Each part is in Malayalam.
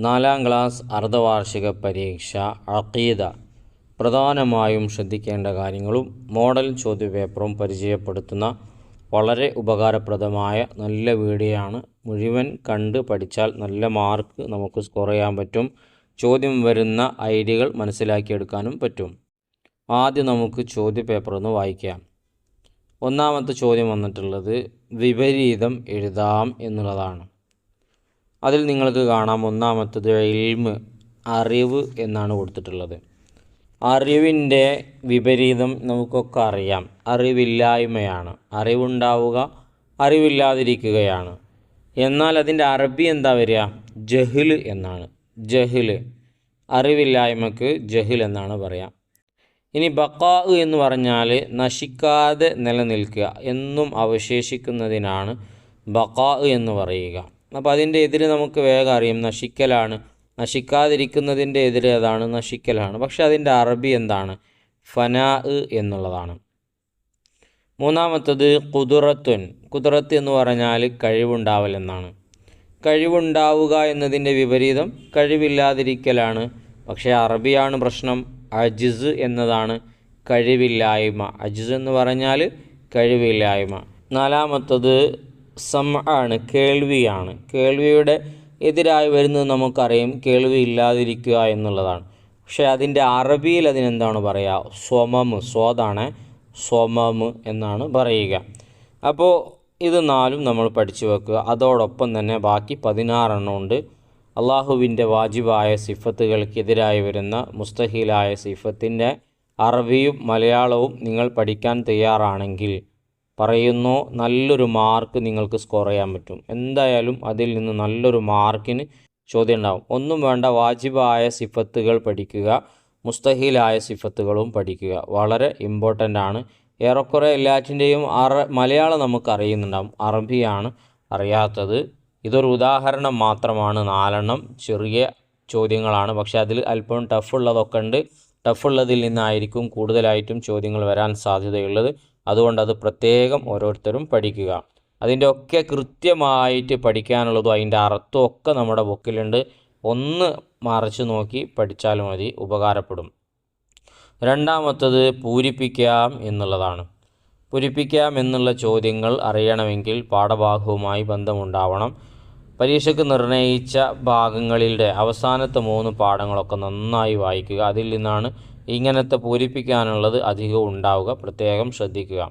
നാലാം ക്ലാസ് അർദ്ധവാർഷിക പരീക്ഷ അഖീദ പ്രധാനമായും ശ്രദ്ധിക്കേണ്ട കാര്യങ്ങളും മോഡൽ ചോദ്യപേപ്പറും പരിചയപ്പെടുത്തുന്ന വളരെ ഉപകാരപ്രദമായ നല്ല വീഡിയോ ആണ്. മുഴുവൻ കണ്ട് പഠിച്ചാൽ നല്ല മാർക്ക് നമുക്ക് സ്കോർ ചെയ്യാൻ പറ്റും. ചോദ്യം വരുന്ന ഐഡിയകൾ മനസ്സിലാക്കിയെടുക്കാനും പറ്റും. ആദ്യം നമുക്ക് ചോദ്യപേപ്പർ ഒന്ന് വായിക്കാം. ഒന്നാമത്തെ ചോദ്യം വന്നിട്ടുള്ളത് വിപരീതം എഴുതാം എന്നുള്ളതാണ്. അതിൽ നിങ്ങൾക്ക് കാണാം, ഒന്നാമത്തത് ഇൽമ്, അറിവ് എന്നാണ് കൊടുത്തിട്ടുള്ളത്. അറിവിൻ്റെ വിപരീതം നമുക്കൊക്കെ അറിയാം, അറിവില്ലായ്മയാണ്. അറിവുണ്ടാവുക അറിവില്ലാതിരിക്കുകയാണ്. എന്നാൽ അതിൻ്റെ അറബി എന്താ വരിക? ജഹ്ൽ എന്നാണ്. ജഹ്ൽ, അറിവില്ലായ്മക്ക് ജഹ്ൽ എന്നാണ് പറയാം. ഇനി ബഖാ എന്ന് പറഞ്ഞാൽ നശിക്കാതെ നിലനിൽക്കുക, എന്നും അവശേഷിക്കുന്നതിനാണ് ബഖാ എന്ന് പറയുക. അപ്പോൾ അതിൻ്റെ എതിര് നമുക്ക് വേഗം അറിയാം, നശിക്കലാണ്. നശിക്കാതിരിക്കുന്നതിൻ്റെ എതിര് അതാണ്, നശിക്കലാണ്. പക്ഷെ അതിൻ്റെ അറബി എന്താണ്? ഫനാ എന്നുള്ളതാണ്. മൂന്നാമത്തത് ഖുദ്റത്തുൻ. ഖുദ്റത്ത് എന്ന് പറഞ്ഞാൽ കഴിവുണ്ടാവൽ എന്നാണ്. കഴിവുണ്ടാവുക എന്നതിൻ്റെ വിപരീതം കഴിവില്ലാതിരിക്കലാണ്. പക്ഷേ അറബിയാണ് പ്രശ്നം. അജിസ് എന്നതാണ് കഴിവില്ലായ്മ. അജിസ് എന്ന് പറഞ്ഞാൽ കഴിവില്ലായ്മ. നാലാമത്തത് ആണ്, കേൾവിയാണ്. കേൾവിയുടെ എതിരായി വരുന്നത് നമുക്കറിയാം, കേൾവി ഇല്ലാതിരിക്കുക എന്നുള്ളതാണ്. പക്ഷേ അതിൻ്റെ അറബിയിൽ അതിനെന്താണ് പറയുക? സ്വമമ്. സ്വാദാണ്, സ്വമമ് എന്നാണ് പറയുക. അപ്പോൾ ഇത് നാലും നമ്മൾ പഠിച്ചു വെക്കുക. അതോടൊപ്പം തന്നെ ബാക്കി 16 ഉണ്ട്. അള്ളാഹുവിൻ്റെ വാജിബായ സിഫത്തുകൾക്കെതിരായി വരുന്ന മുസ്തഹീലായ സിഫത്തിൻ്റെ അറബിയും മലയാളവും നിങ്ങൾ പഠിക്കാൻ തയ്യാറാണെങ്കിൽ പറയുന്നു, നല്ലൊരു മാർക്ക് നിങ്ങൾക്ക് സ്കോർ ചെയ്യാൻ പറ്റും. എന്തായാലും അതിൽ നിന്ന് നല്ലൊരു മാർക്കിന് ചോദ്യം ഉണ്ടാവും. ഒന്നും വേണ്ട, വാജിബായ സിഫത്തുകൾ പഠിക്കുക, മുസ്തഹീലായ സിഫത്തുകളും പഠിക്കുക. വളരെ ഇമ്പോർട്ടൻ്റ് ആണ്. ഏറെക്കുറെ എല്ലാറ്റിൻ്റെയും മലയാളം നമുക്ക് അറിയുന്നുണ്ടാവും, അറബിയാണ് അറിയാത്തത്. ഇതൊരു ഉദാഹരണം മാത്രമാണ്. 4 ചെറിയ ചോദ്യങ്ങളാണ്. പക്ഷേ അതിൽ അല്പം ടഫുള്ളതൊക്കെ ഉണ്ട്. ടഫുള്ളതിൽ നിന്നായിരിക്കും കൂടുതലായിട്ടും ചോദ്യങ്ങൾ വരാൻ സാധ്യതയുള്ളത്. അതുകൊണ്ട് അത് പ്രത്യേകം ഓരോരുത്തരും പഠിക്കുക. അതിൻ്റെ ഒക്കെ കൃത്യമായിട്ട് പഠിക്കാനുള്ളതും അതിൻ്റെ അർത്ഥവും ഒക്കെ നമ്മുടെ ബുക്കിലുണ്ട്. ഒന്ന് മറിച്ച് നോക്കി പഠിച്ചാൽ മതി, ഉപകാരപ്പെടും. രണ്ടാമത്തത് പൂരിപ്പിക്കാം എന്നുള്ളതാണ്. പൂരിപ്പിക്കാം എന്നുള്ള ചോദ്യങ്ങൾ അറിയണമെങ്കിൽ പാഠഭാഗവുമായി ബന്ധമുണ്ടാവണം. പരീക്ഷയ്ക്ക് നിർണയിച്ച ഭാഗങ്ങളിലെ അവസാനത്തെ 3 പാഠങ്ങളൊക്കെ നന്നായി വായിക്കുക. അതിൽ നിന്നാണ് ഇങ്ങനത്തെ പൂരിപ്പിക്കാനുള്ളത് അധികവും ഉണ്ടാവുക. പ്രത്യേകം ശ്രദ്ധിക്കുക.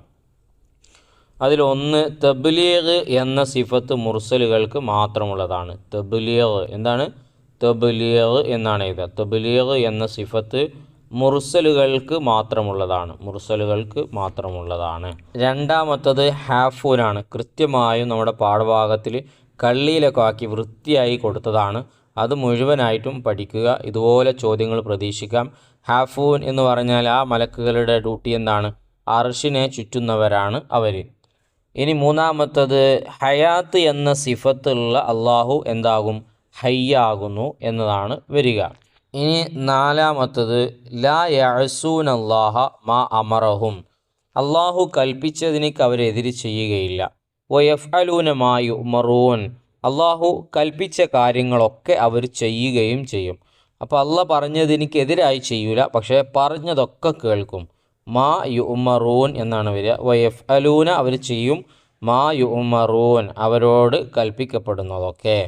അതിലൊന്ന് തബ്ലീഗ് എന്ന സിഫത്ത് മുർസലുകൾക്ക് മാത്രമുള്ളതാണ്. തബ്ലീഗ് എന്താണ്? തബ്ലീഗ് എന്നാണ് ഇത്. തബ്ലീഗ് എന്ന സിഫത്ത് മുർസലുകൾക്ക് മാത്രമുള്ളതാണ്. മുർസലുകൾക്ക് മാത്രമുള്ളതാണ്. രണ്ടാമത്തത് ഹാഫൂനാണ്. കൃത്യമായും നമ്മുടെ പാഠഭാഗത്തിൽ കള്ളിയിലൊക്കെ ആക്കി വൃത്തിയായി കൊടുത്തതാണ്. അത് മുഴുവനായിട്ടും പഠിക്കുക. ഇതുപോലെ ചോദ്യങ്ങൾ പ്രതീക്ഷിക്കാം. ഹാഫൂൻ എന്ന് പറഞ്ഞാൽ ആ മലക്കുകളുടെ ഡ്യൂട്ടി എന്താണ്? അർഷിനെ ചുറ്റുന്നവരാണ് അവർ. ഇനി മൂന്നാമത്തത് ഹയാത്ത് എന്ന സിഫത്തുള്ള അള്ളാഹു എന്താകും? ഹയ്യാകുന്നു എന്നതാണ് വരിക. ഇനി നാലാമത്തത് ലാ യഅസൂന അല്ലാഹ മാ അമറഹും. അള്ളാഹു കൽപ്പിച്ചതിനേക്ക് അവരെതിര് ചെയ്യുകയില്ല. വയഫ്അലൂന മാ യുമറൂൻ. അള്ളാഹു കൽപ്പിച്ച കാര്യങ്ങളൊക്കെ അവർ ചെയ്യുകയും ചെയ്യും. അപ്പോൾ അള്ളാഹ് പറഞ്ഞതിനെതിരായി ചെയ്യൂല, പക്ഷേ പറഞ്ഞതൊക്കെ കേൾക്കും. മാ യുമറൂൻ എന്നാണ് വരിക. വയഫ്അലൂന അവർ ചെയ്യും, മാ യുമറൂൻ അവരോട് കൽപ്പിക്കപ്പെടുന്നതൊക്കെ.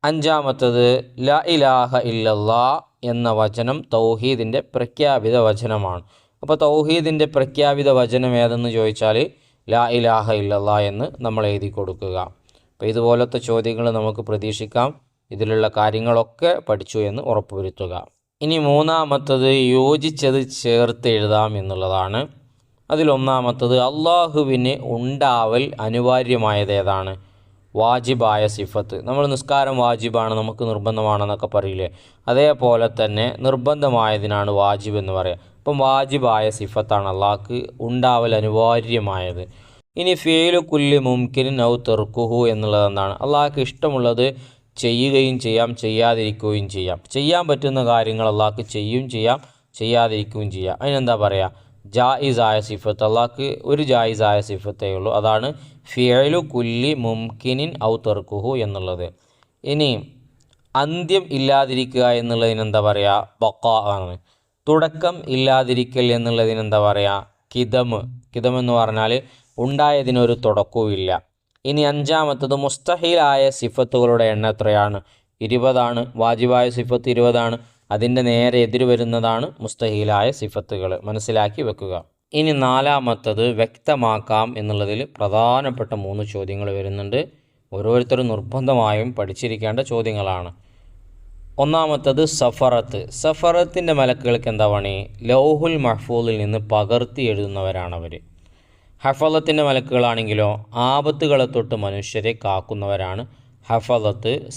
അഞ്ചാമത്തത് ലാ ഇലാഹ ഇല്ലല്ലാ എന്ന വചനം തൗഹീദിൻ്റെ പ്രഖ്യാപിത വചനമാണ്. അപ്പോൾ തൗഹീദിൻ്റെ പ്രഖ്യാപിത വചനം ഏതെന്ന് ചോദിച്ചാൽ ലാ ഇലാഹ ഇല്ലല്ലാ എന്ന് നമ്മൾ എഴുതി കൊടുക്കുക. അപ്പോൾ ഇതുപോലത്തെ ചോദ്യങ്ങൾ നമുക്ക് പ്രതീക്ഷിക്കാം. ഇതിലുള്ള കാര്യങ്ങളൊക്കെ പഠിച്ചു എന്ന് ഉറപ്പുവരുത്തുക. ഇനി മൂന്നാമത്തത് യോജിച്ചത് ചേർത്ത് എഴുതാം എന്നുള്ളതാണ്. അതിലൊന്നാമത്തത് അള്ളാഹുവിന് ഉണ്ടാവൽ അനിവാര്യമായത് ഏതാണ്? വാജിബായ സിഫത്ത്. നമ്മൾ നിസ്കാരം വാജിബാണ്, നമുക്ക് നിർബന്ധമാണെന്നൊക്കെ പറയില്ലേ, അതേപോലെ തന്നെ നിർബന്ധമായതിനാണ് വാജിബ് എന്ന് പറയുക. അപ്പം വാജിബായ സിഫത്താണ് അള്ളാഹ്ക്ക് ഉണ്ടാവൽ അനിവാര്യമായത്. ഇനി ഫിഅലു കുല്ലി മുംകിൻ ഔ തർക്കുഹു എന്നുള്ളത് എന്താണ്? അള്ളാഹ്ക്ക് ഇഷ്ടമുള്ളത് ചെയ്യുകയും ചെയ്യാം, ചെയ്യാതിരിക്കുകയും ചെയ്യാം. ചെയ്യാൻ പറ്റുന്ന കാര്യങ്ങൾ അള്ളാഹ്ക്ക് ചെയ്യുകയും ചെയ്യാം, ചെയ്യാതിരിക്കുകയും ചെയ്യാം. അതിനെന്താ പറയുക? ജായിസായ സിഫത്ത്. അള്ളാഹ്ക്ക് ഒരു ജായിസായ സിഫത്തേ ഉള്ളൂ. അതാണ് ഫിഅലു കുല്ലി മുംകിനിൻ ഔ തർക്കുഹു എന്നുള്ളത്. ഇനി അന്ത്യം ഇല്ലാതിരിക്കുക എന്നുള്ളതിനെന്താ പറയുക? ബഖാ ആണ്. തുടക്കം ഇല്ലാതിരിക്കൽ എന്നുള്ളതിനെന്താ പറയുക? കിദം എന്ന് പറഞ്ഞാൽ ഉണ്ടായതിനൊരു തുടക്കവും ഇല്ല. ഇനി അഞ്ചാമത്തത് മുസ്തഹീലായ സിഫത്തുകളുടെ എണ്ണം എത്രയാണ്? 20 വാജിബായ സിഫത്ത് 20. അതിൻ്റെ നേരെ എതിര് വരുന്നതാണ് മുസ്തഹീലായ സിഫത്തുകൾ. മനസ്സിലാക്കി വെക്കുക. ഇനി നാലാമത്തത് വ്യക്തമാക്കാം എന്നുള്ളതിൽ പ്രധാനപ്പെട്ട 3 ചോദ്യങ്ങൾ വരുന്നുണ്ട്. ഓരോരുത്തരും നിർബന്ധമായും പഠിച്ചിരിക്കേണ്ട ചോദ്യങ്ങളാണ്. ഒന്നാമത്തത് സഫറത്തിൻ്റെ മലക്കുകൾക്ക് എന്താ പണി? ലൗഹുൽ മഹ്ഫൂദിൽ നിന്ന് പകർത്തി എഴുതുന്നവരാണവർ. ഹഫളത്തിൻ്റെ മലക്കുകളാണെങ്കിലോ ആപത്തുകളെ തൊട്ട് മനുഷ്യരെ കാക്കുന്നവരാണ്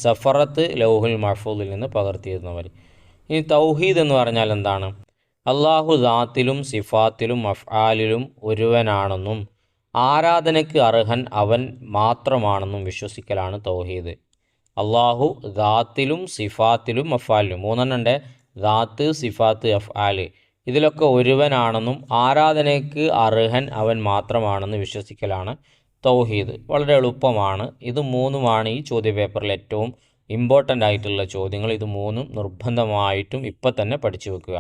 സഫറത്ത് ലൗഹുൽ മഹ്ഫൂദിൽ നിന്ന് പകർത്തിയെഴുതുന്നവർ. ഇനി തൗഹീദ് എന്ന് പറഞ്ഞാൽ എന്താണ്? അള്ളാഹു ദാത്തിലും സിഫാത്തിലും അഫ്ആലിലും ഒരുവനാണെന്നും ആരാധനയ്ക്ക് അർഹൻ അവൻ മാത്രമാണെന്നും വിശ്വസിക്കലാണ് തൗഹീദ്. അള്ളാഹു ദാത്തിലും സിഫാത്തിലും അഫ്ആലിലും 3 ദാത്ത്, സിഫാത്ത്, അഫ്ആൽ ഇതിലൊക്കെ ഒരുവനാണെന്നും ആരാധനയ്ക്ക് അർഹൻ അവൻ മാത്രമാണെന്ന് വിശ്വസിക്കലാണ് തൗഹീദ്. വളരെ എളുപ്പമാണ്. ഇത് 3 ഈ ചോദ്യപേപ്പറിൽ ഏറ്റവും ഇമ്പോർട്ടൻ്റ് ആയിട്ടുള്ള ചോദ്യങ്ങൾ. ഇത് 3 നിർബന്ധമായിട്ടും ഇപ്പം തന്നെ പഠിച്ചു വെക്കുക.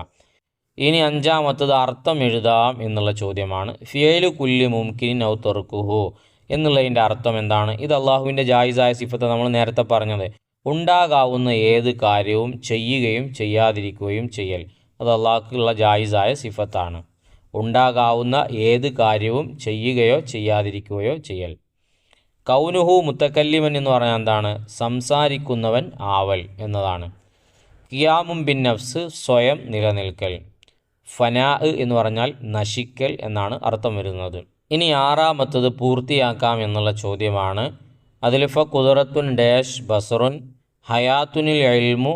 ഇനി അഞ്ചാമത്തത് അർത്ഥം എഴുതാം എന്നുള്ള ചോദ്യമാണ്. ഫിയലു കുല്ലി മുംകിൻ ഔ തർക്കുഹു എന്നുള്ളതിൻ്റെ അർത്ഥം എന്താണ്? ഇത് അള്ളാഹുവിൻ്റെ ജായിസായ സിഫത്ത് നമ്മൾ നേരത്തെ പറഞ്ഞത്. ഉണ്ടാകാവുന്ന ഏത് കാര്യവും ചെയ്യുകയും ചെയ്യാതിരിക്കുകയും ചെയ്യൽ. അത് അള്ളാഹ്ക്കുള്ള ജായിസായ സിഫത്താണ്. ഉണ്ടാകാവുന്ന ഏത് കാര്യവും ചെയ്യുകയോ ചെയ്യാതിരിക്കുകയോ ചെയ്യൽ. കൗനുഹു മുത്തക്കല്ലിമൻ എന്ന് പറഞ്ഞാൽ എന്താണ്? സംസാരിക്കുന്നവൻ ആവൽ എന്നതാണ്. ഖിയാമും ബിൻ നഫ്സ് സ്വയം നിലനിൽക്കൽ. ഫനാ എന്ന് പറഞ്ഞാൽ നശിക്കൽ എന്നാണ് അർത്ഥം വരുന്നത്. ഇനി ആറാമത്തത് പൂർത്തിയാക്കാം എന്നുള്ള ചോദ്യമാണ്. അതിൽ ഖുദറത്തുൻ ഡാഷ് ബസറുൻ ഹയാത്തുനിൽ ഇൽമു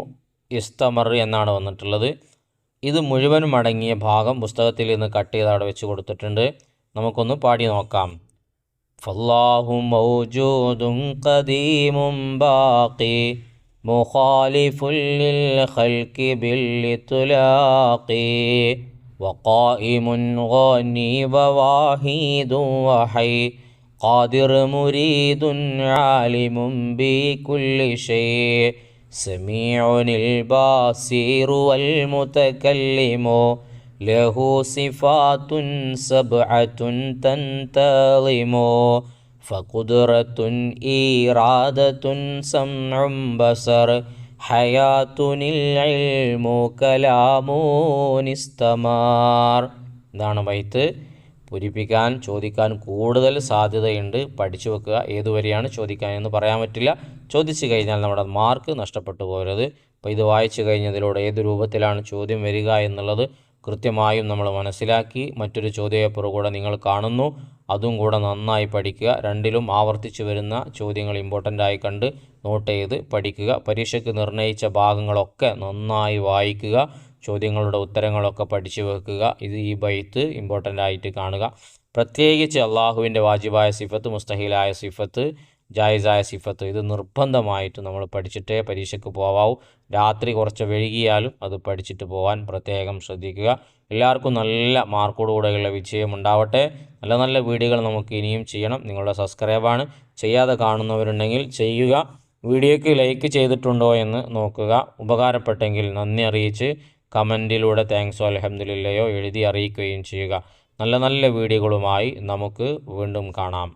ഇസ്തമർ എന്നാണ് വന്നിട്ടുള്ളത്. ഇത് മുഴുവനും അടങ്ങിയ ഭാഗം പുസ്തകത്തിൽ നിന്ന് കട്ട് ചെയ്ത് അവിടെ വെച്ച് കൊടുത്തിട്ടുണ്ട്. നമുക്കൊന്ന് പാടി നോക്കാം. ഫല്ലാഹു മൗജൂദുൻ ഖദീമുൻ ബാഖി മുഖാലിഫുൽ ലിൽ ഖൽഖി ബിൽ ഇത്ലാഖി വഖായിമുൻ ഗാനി വവാഹിദുൻ വഹൈ ഖാദിർ മുരീദുൻ ആലിമുൻ ബികുല്ലി ഷൈ സമീഉനിൽ ബാസിറു വൽ മുതകല്ലിമു ലഹു സിഫാത്തുൻ സബ്അത്തുൻ തൻതളിമു ഫഖുദ്റത്തുൻ ഈറാദത്തുൻ സംഉം ബസർ ഹയാത്തുനിൽ ഇൽമു കലാമുൻ ഇസ്തമാർ. ഇതാണ് ബൈത്ത്. പൂരിപ്പിക്കാൻ ചോദിക്കാൻ കൂടുതൽ സാധ്യതയുണ്ട്. പഠിച്ചു വെക്കുക. ഏതുവരെയാണ് ചോദിക്കാനെന്ന് പറയാൻ പറ്റില്ല. ചോദിച്ചു കഴിഞ്ഞാൽ നമ്മുടെ മാർക്ക് നഷ്ടപ്പെട്ടു പോകരുത്. അപ്പോൾ ഇത് വായിച്ചു കഴിഞ്ഞതിലൂടെ ഏത് രൂപത്തിലാണ് ചോദ്യം വരിക എന്നുള്ളത് കൃത്യമായും നമ്മൾ മനസ്സിലാക്കി. മറ്റൊരു ചോദ്യപേപ്പർ കൂടെ നിങ്ങൾ കാണുന്നു, അതും കൂടെ നന്നായി പഠിക്കുക. രണ്ടിലും ആവർത്തിച്ച് വരുന്ന ചോദ്യങ്ങൾ ഇമ്പോർട്ടൻ്റായി കണ്ട് നോട്ട് ചെയ്ത് പഠിക്കുക. പരീക്ഷയ്ക്ക് നിർണയിച്ച ഭാഗങ്ങളൊക്കെ നന്നായി വായിക്കുക. ചോദ്യങ്ങളുടെ ഉത്തരങ്ങളൊക്കെ പഠിച്ചു വെക്കുക. ഈ ബൈത്ത് ഇമ്പോർട്ടൻ്റ് ആയിട്ട് കാണുക. പ്രത്യേകിച്ച് അള്ളാഹുവിൻ്റെ വാജിബായ സിഫത്ത്, മുസ്തഹീലായ സിഫത്ത്, ജായിസായ സിഫത്ത് ഇത് നിർബന്ധമായിട്ട് നമ്മൾ പഠിച്ചിട്ടേ പരീക്ഷയ്ക്ക് പോവാവൂ. രാത്രി കുറച്ച് വൈകിയാലും അത് പഠിച്ചിട്ട് പോകാൻ പ്രത്യേകം ശ്രദ്ധിക്കുക. എല്ലാവർക്കും നല്ല മാർക്കോടുകൂടെയുള്ള വിജയം ഉണ്ടാവട്ടെ. നല്ല നല്ല വീഡിയോകൾ നമുക്ക് ഇനിയും ചെയ്യണം. നിങ്ങളുടെ സബ്സ്ക്രൈബാണ്. ചെയ്യാതെ കാണുന്നവരുണ്ടെങ്കിൽ ചെയ്യുക. വീഡിയോയ്ക്ക് ലൈക്ക് ചെയ്തിട്ടുണ്ടോ എന്ന് നോക്കുക. ഉപകാരപ്പെട്ടെങ്കിൽ നന്ദി അറിയിച്ച് കമൻറ്റിലൂടെ താങ്ക്സോ അൽഹംദുലില്ലയോ എഴുതി അറിയിക്കുകയും ചെയ്യുക. നല്ല നല്ല വീഡിയോകളുമായി നമുക്ക് വീണ്ടും കാണാം.